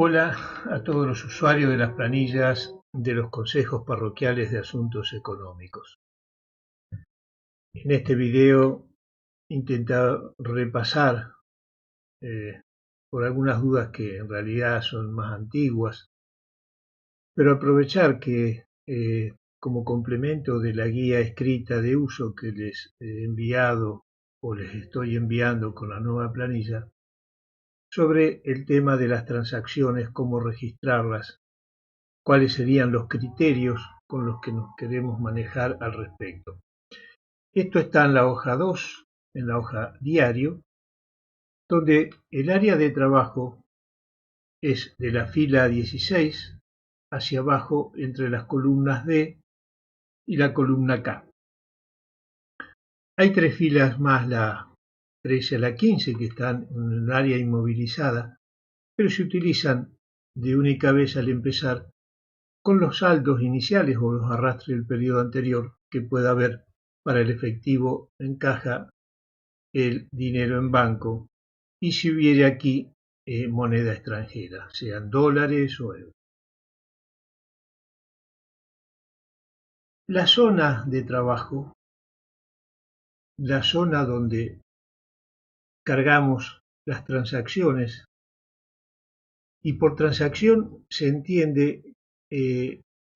Hola a todos los usuarios de las planillas de los consejos parroquiales de asuntos económicos. En este video intento repasar por algunas dudas que en realidad son más antiguas, pero aprovechar que como complemento de la guía escrita de uso que les he enviado o les estoy enviando con la nueva planilla, sobre el tema de las transacciones, cómo registrarlas, cuáles serían los criterios con los que nos queremos manejar al respecto. Esto está en la hoja 2, en la hoja diario, donde el área de trabajo es de la fila 16 hacia abajo entre las columnas D y la columna K. Hay tres filas más, la 13 a la 15, que están en el área inmovilizada, pero se utilizan de única vez al empezar con los saldos iniciales o los arrastres del periodo anterior que pueda haber para el efectivo en caja, el dinero en banco, y si hubiera aquí moneda extranjera, sean dólares o euros. La zona de trabajo, la zona donde cargamos las transacciones, y por transacción se entiende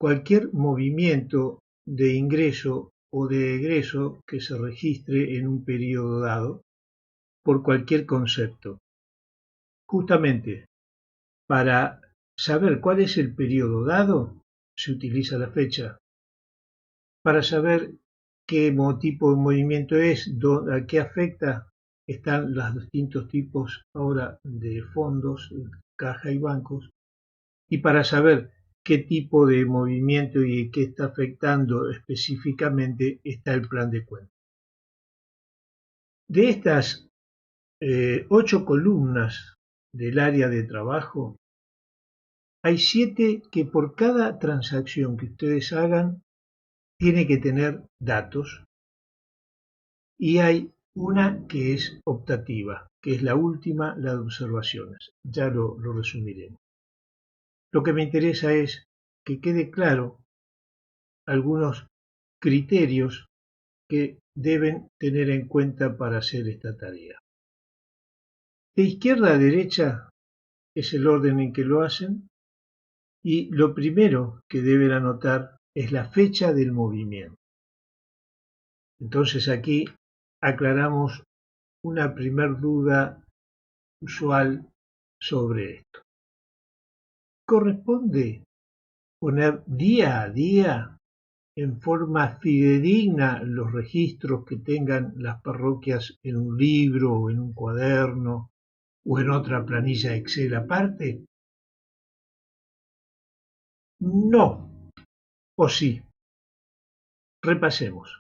cualquier movimiento de ingreso o de egreso que se registre en un periodo dado por cualquier concepto. Justamente para saber cuál es el periodo dado, se utiliza la fecha. Para saber qué tipo de movimiento es, a qué afecta, están los distintos tipos ahora de fondos, caja y bancos. Y para saber qué tipo de movimiento y qué está afectando específicamente, está el plan de cuenta. De estas 8 columnas del área de trabajo, hay 7 que por cada transacción que ustedes hagan tiene que tener datos, y hay una que es optativa, que es la última, la de observaciones. Ya lo resumiremos. Lo que me interesa es que quede claro algunos criterios que deben tener en cuenta para hacer esta tarea. De izquierda a derecha es el orden en que lo hacen, y lo primero que deben anotar es la fecha del movimiento. Entonces aquí aclaramos una primer duda usual sobre esto. Corresponde poner día a día en forma fidedigna los registros que tengan las parroquias en un libro o en un cuaderno o en otra planilla Excel aparte. No, o sí. Repasemos.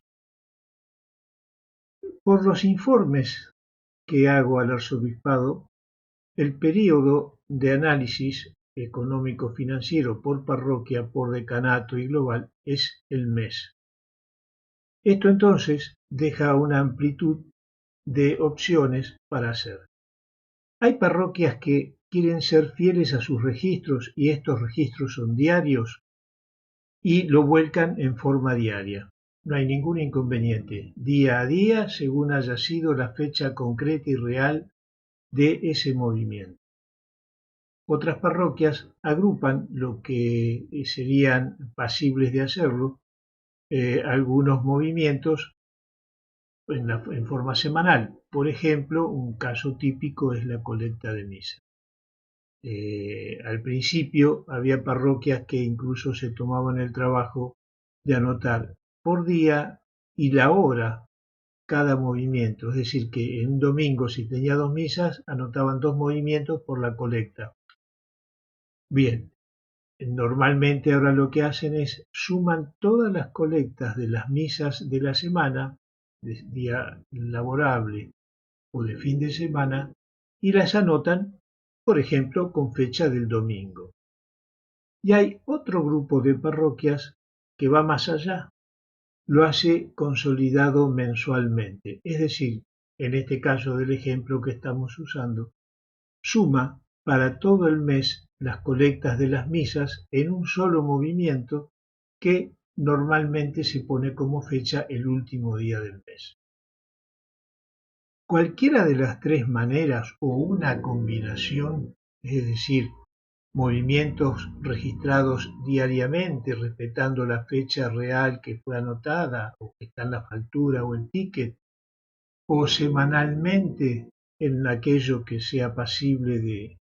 Por los informes que hago al arzobispado, el periodo de análisis económico-financiero por parroquia, por decanato y global es el mes. Esto entonces deja una amplitud de opciones para hacer. Hay parroquias que quieren ser fieles a sus registros y estos registros son diarios y lo vuelcan en forma diaria. No hay ningún inconveniente, día a día, según haya sido la fecha concreta y real de ese movimiento. Otras parroquias agrupan lo que serían pasibles de hacerlo, algunos movimientos en forma semanal. Por ejemplo, un caso típico es la colecta de misa. Al principio había parroquias que incluso se tomaban el trabajo de anotar por día y la hora cada movimiento, es decir, que en un domingo, si tenía 2 misas, anotaban 2 movimientos por la colecta. Bien, normalmente ahora lo que hacen es suman todas las colectas de las misas de la semana, de día laborable o de fin de semana, y las anotan, por ejemplo, con fecha del domingo. Y hay otro grupo de parroquias que va más allá, lo hace consolidado mensualmente, es decir, en este caso del ejemplo que estamos usando, suma para todo el mes las colectas de las misas en un solo movimiento que normalmente se pone como fecha el último día del mes. Cualquiera de las tres maneras o una combinación, es decir, movimientos registrados diariamente respetando la fecha real que fue anotada o que está en la factura o el ticket, o semanalmente en aquello que sea pasible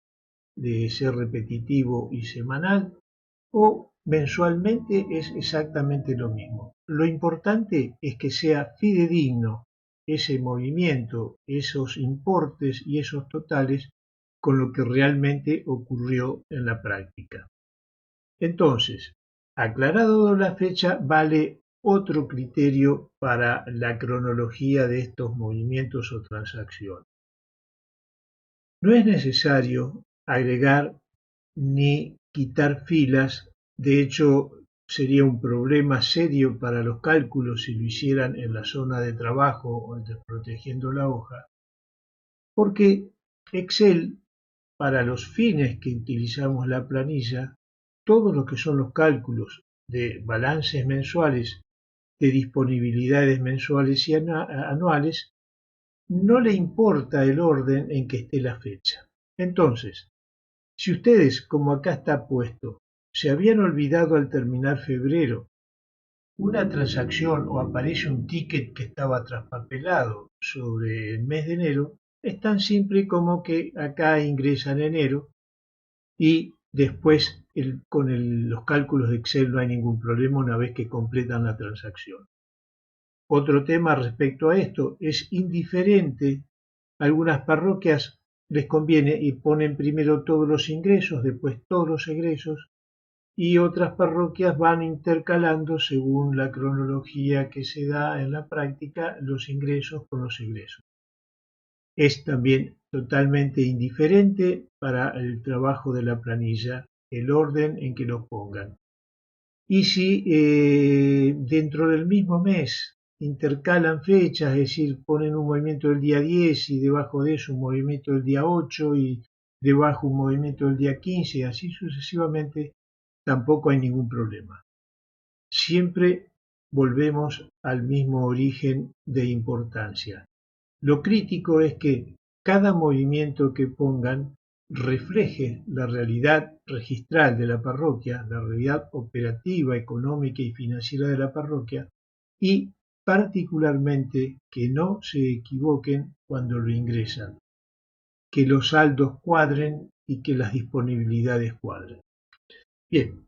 de ser repetitivo y semanal, o mensualmente es exactamente lo mismo. Lo importante es que sea fidedigno ese movimiento, esos importes y esos totales con lo que realmente ocurrió en la práctica. Entonces, aclarado la fecha, vale otro criterio para la cronología de estos movimientos o transacciones. No es necesario agregar ni quitar filas, de hecho sería un problema serio para los cálculos si lo hicieran en la zona de trabajo o protegiendo la hoja, porque Excel, para los fines que utilizamos la planilla, todo lo que son los cálculos de balances mensuales, de disponibilidades mensuales y anuales, no le importa el orden en que esté la fecha. Entonces, si ustedes, como acá está puesto, se habían olvidado al terminar febrero una transacción o aparece un ticket que estaba traspapelado sobre el mes de enero, es tan simple como que acá ingresan enero y después los cálculos de Excel no hay ningún problema una vez que completan la transacción. Otro tema respecto a esto, es indiferente, algunas parroquias les conviene y ponen primero todos los ingresos, después todos los egresos, y otras parroquias van intercalando según la cronología que se da en la práctica los ingresos con los egresos. Es también totalmente indiferente para el trabajo de la planilla el orden en que lo pongan. Y si dentro del mismo mes intercalan fechas, es decir, ponen un movimiento del día 10 y debajo de eso un movimiento del día 8 y debajo un movimiento del día 15 y así sucesivamente, tampoco hay ningún problema. Siempre volvemos al mismo origen de importancia. Lo crítico es que cada movimiento que pongan refleje la realidad registral de la parroquia, la realidad operativa, económica y financiera de la parroquia y particularmente que no se equivoquen cuando lo ingresan, que los saldos cuadren y que las disponibilidades cuadren. Bien,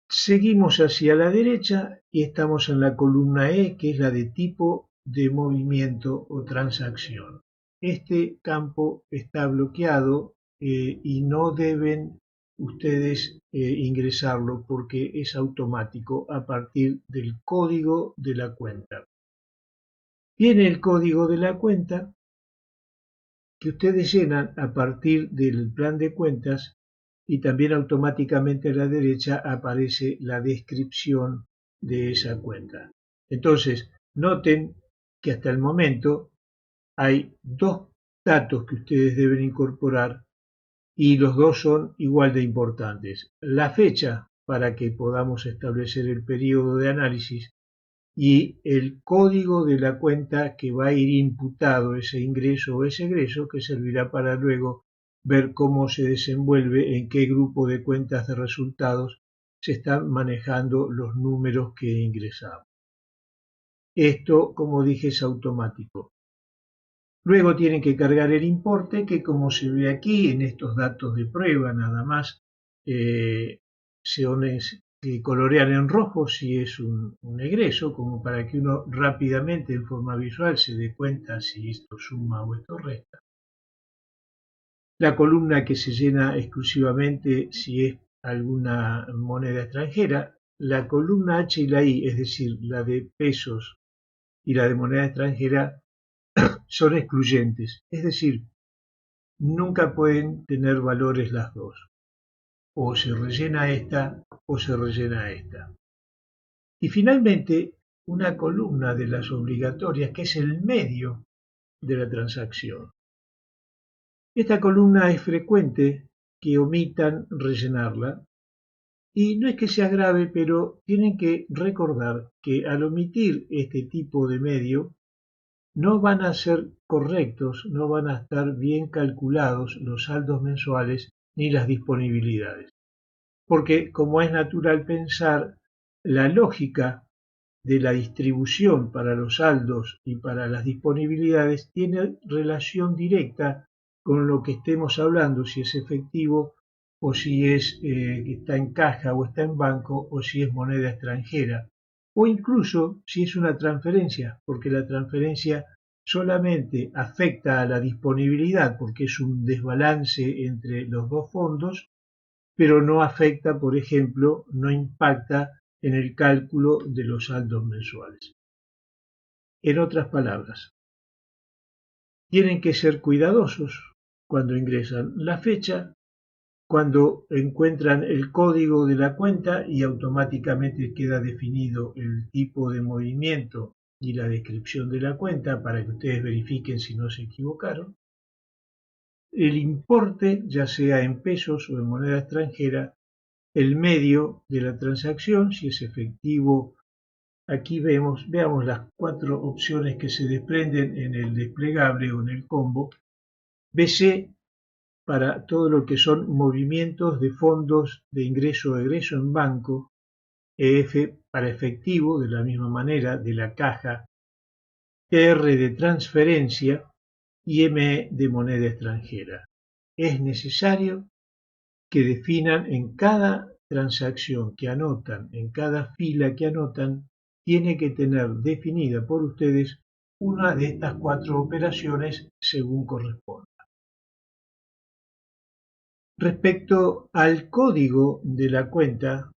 seguimos hacia la derecha y estamos en la columna E, que es la de tipo de movimiento o transacción. Este campo está bloqueado y no deben ustedes ingresarlo porque es automático a partir del código de la cuenta. Viene el código de la cuenta que ustedes llenan a partir del plan de cuentas y también automáticamente a la derecha aparece la descripción de esa cuenta. Entonces, noten que hasta el momento hay dos datos que ustedes deben incorporar y los dos son igual de importantes. La fecha para que podamos establecer el periodo de análisis y el código de la cuenta que va a ir imputado ese ingreso o ese egreso que servirá para luego ver cómo se desenvuelve, en qué grupo de cuentas de resultados se están manejando los números que ingresamos. Esto, como dije, es automático. Luego tienen que cargar el importe que, como se ve aquí en estos datos de prueba nada más, se colorean en rojo si es un egreso, como para que uno rápidamente en forma visual se dé cuenta si esto suma o esto resta. La columna que se llena exclusivamente si es alguna moneda extranjera, la columna H y la I, es decir, la de pesos y la de moneda extranjera, son excluyentes, es decir, nunca pueden tener valores las dos. O se rellena esta o se rellena esta. Y finalmente, una columna de las obligatorias que es el medio de la transacción. Esta columna es frecuente que omitan rellenarla. Y no es que sea grave, pero tienen que recordar que al omitir este tipo de medio, no van a ser correctos, no van a estar bien calculados los saldos mensuales ni las disponibilidades. Porque, como es natural pensar, la lógica de la distribución para los saldos y para las disponibilidades tiene relación directa con lo que estemos hablando, si es efectivo o si está en caja o está en banco o si es moneda extranjera o incluso si es una transferencia, porque la transferencia solamente afecta a la disponibilidad porque es un desbalance entre los dos fondos, pero no afecta, por ejemplo, no impacta en el cálculo de los saldos mensuales. En otras palabras, tienen que ser cuidadosos cuando ingresan la fecha, cuando encuentran el código de la cuenta y automáticamente queda definido el tipo de movimiento y la descripción de la cuenta para que ustedes verifiquen si no se equivocaron. El importe, ya sea en pesos o en moneda extranjera, el medio de la transacción, si es efectivo. Aquí veamos las 4 opciones que se desprenden en el desplegable o en el combo. BC para todo lo que son movimientos de fondos de ingreso o egreso en banco, EF para efectivo, de la misma manera, de la caja, TR de transferencia y ME de moneda extranjera. Es necesario que definan en cada transacción que anotan, en cada fila que anotan, tiene que tener definida por ustedes una de estas 4 operaciones según corresponda. Respecto al código de la cuenta,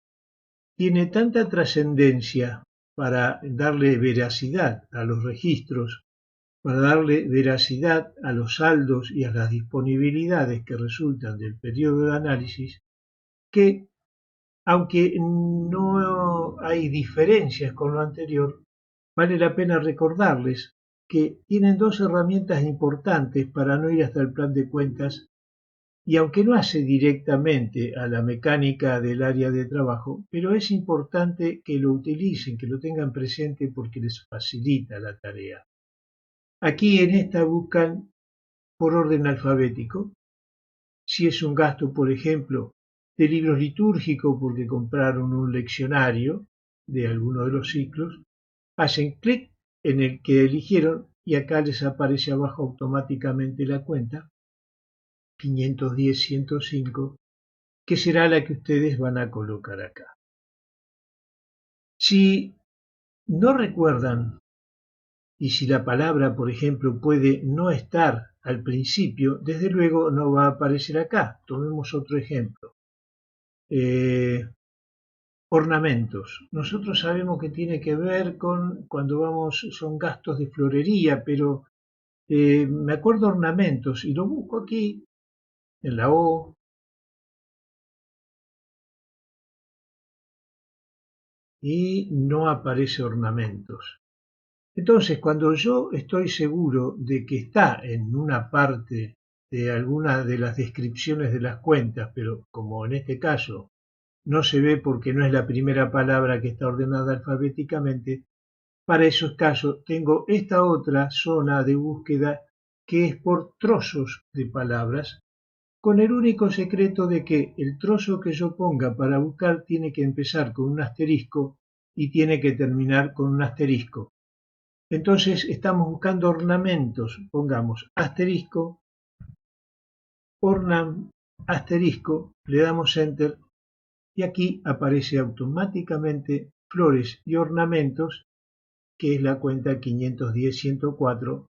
tiene tanta trascendencia para darle veracidad a los registros, para darle veracidad a los saldos y a las disponibilidades que resultan del periodo de análisis, que aunque no hay diferencias con lo anterior, vale la pena recordarles que tienen 2 herramientas importantes para no ir hasta el plan de cuentas y aunque no hace directamente a la mecánica del área de trabajo, pero es importante que lo utilicen, que lo tengan presente porque les facilita la tarea. Aquí en esta buscan por orden alfabético. Si es un gasto, por ejemplo, de libros litúrgicos porque compraron un leccionario de alguno de los ciclos, hacen clic en el que eligieron y acá les aparece abajo automáticamente la cuenta 510-105, que será la que ustedes van a colocar acá. Si no recuerdan y si la palabra, por ejemplo, puede no estar al principio, desde luego no va a aparecer acá. Tomemos otro ejemplo. Ornamentos. Nosotros sabemos que tiene que ver con cuando son gastos de florería, pero me acuerdo ornamentos y lo busco aquí en la O. Y no aparece ornamentos. Entonces, cuando yo estoy seguro de que está en una parte de alguna de las descripciones de las cuentas, pero como en este caso no se ve porque no es la primera palabra que está ordenada alfabéticamente, para esos casos tengo esta otra zona de búsqueda que es por trozos de palabras, con el único secreto de que el trozo que yo ponga para buscar tiene que empezar con un asterisco y tiene que terminar con un asterisco. Entonces estamos buscando ornamentos, pongamos asterisco, asterisco, le damos enter y aquí aparece automáticamente flores y ornamentos, que es la cuenta 510-104,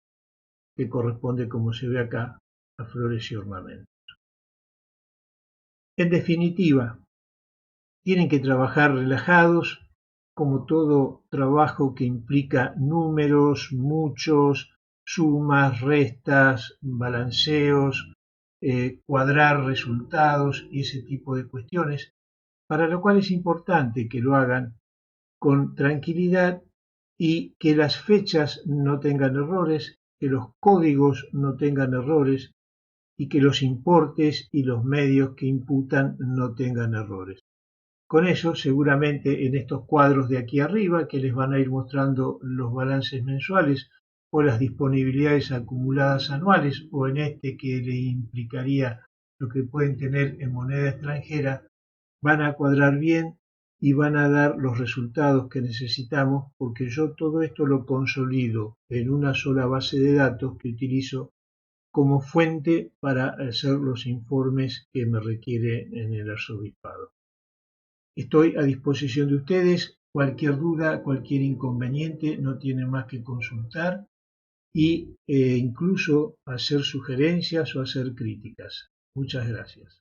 que corresponde, como se ve acá, a flores y ornamentos. En definitiva, tienen que trabajar relajados, como todo trabajo que implica números, muchos, sumas, restas, balanceos, cuadrar resultados y ese tipo de cuestiones, para lo cual es importante que lo hagan con tranquilidad y que las fechas no tengan errores, que los códigos no tengan errores y que los importes y los medios que imputan no tengan errores. Con eso, seguramente en estos cuadros de aquí arriba, que les van a ir mostrando los balances mensuales o las disponibilidades acumuladas anuales, o en este que le implicaría lo que pueden tener en moneda extranjera, van a cuadrar bien y van a dar los resultados que necesitamos, porque yo todo esto lo consolido en una sola base de datos que utilizo como fuente para hacer los informes que me requiere en el arzobispado. Estoy a disposición de ustedes. Cualquier duda, cualquier inconveniente, no tienen más que consultar y incluso hacer sugerencias o hacer críticas. Muchas gracias.